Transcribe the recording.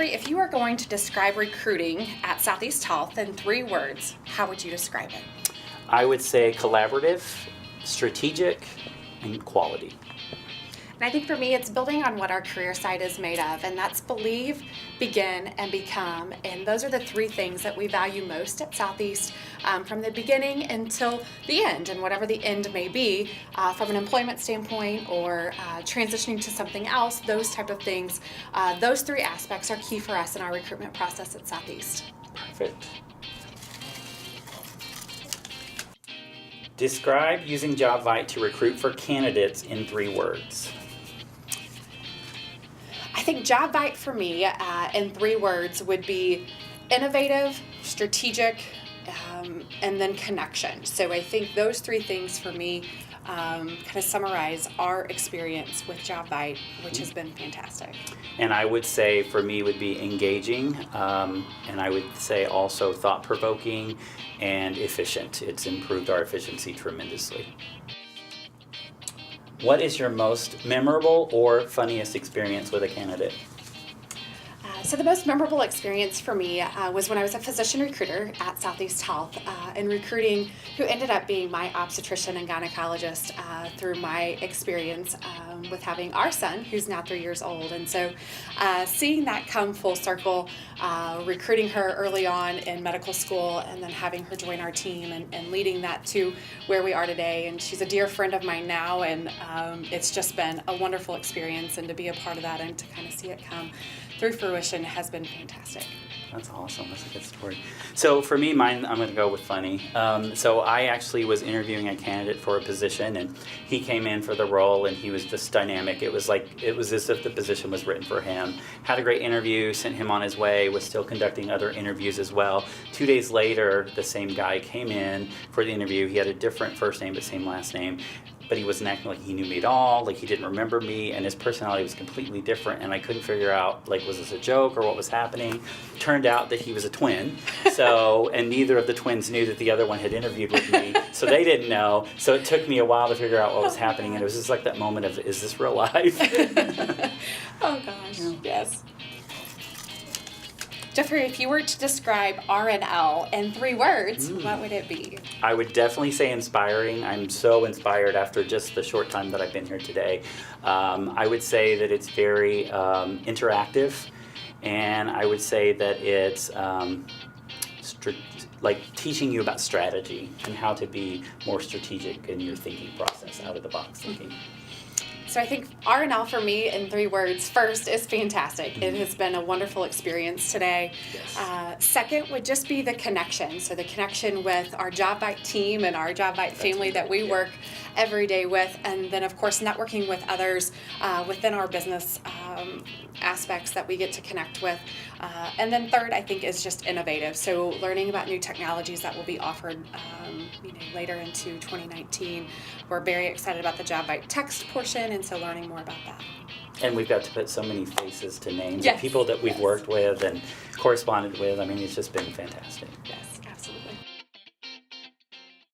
Jeffrey, if you were going to describe recruiting at Southeast Health in 3 words, how would you describe it? I would say collaborative, strategic, and quality. And I think for me, it's building on what our career site is made of, and that's believe, begin, and become. And those are the 3 things that we value most at Southeast from the beginning until the end, and whatever the end may be, from an employment standpoint or transitioning to something else, those type of things. Those 3 aspects are key for us in our recruitment process at Southeast. Perfect. Describe using JobVite to recruit for candidates in 3 words. I think JobVite for me, in 3 words, would be innovative, strategic, and then connection. So I think those 3 things for me kind of summarize our experience with JobVite, which has been fantastic. And I would say for me would be engaging, and I would say also thought-provoking and efficient. It's improved our efficiency tremendously. What is your most memorable or funniest experience with a candidate? So the most memorable experience for me was when I was a physician recruiter at Southeast Health and recruiting who ended up being my obstetrician and gynecologist through my experience with having our son, who's now 3 years old. And so seeing that come full circle, recruiting her early on in medical school and then having her join our team and leading that to where we are today. And she's a dear friend of mine now, and it's just been a wonderful experience, and to be a part of that and to kind of see it come through fruition has been fantastic. That's awesome. That's a good story. So for me, mine, I'm going to go with funny. So I actually was interviewing a candidate for a position, and he came in for the role, and he was just dynamic. It was as if the position was written for him. Had a great interview, sent him on his way, was still conducting other interviews as well. 2 days later, the same guy came in for the interview. He had a different first name but same last name. But he wasn't acting like he knew me at all, like he didn't remember me, and his personality was completely different, and I couldn't figure out, like, was this a joke or what was happening? Turned out that he was a twin, and neither of the twins knew that the other one had interviewed with me, so they didn't know, so it took me a while to figure out what was happening, and it was just like that moment of, is this real life? Oh gosh, yes. Jeffrey, if you were to describe RNL in 3 words, what would it be? I would definitely say inspiring. I'm so inspired after just the short time that I've been here today. I would say that it's very interactive, and I would say that it's like teaching you about strategy and how to be more strategic in your thinking process, out of the box thinking. So I think RNL for me in 3 words, first is fantastic. It has been a wonderful experience today. Yes. Second would just be the connection. So the connection with our JobVite team and our JobVite family that we work every day with. And then of course networking with others within our business aspects that we get to connect with. And then third, I think, is just innovative. So learning about new technologies that will be offered later into 2019. We're very excited about the JobVite text portion, and so learning more about that. And we've got to put so many faces to names Yes. of people that we've worked with and corresponded with. I mean, it's just been fantastic.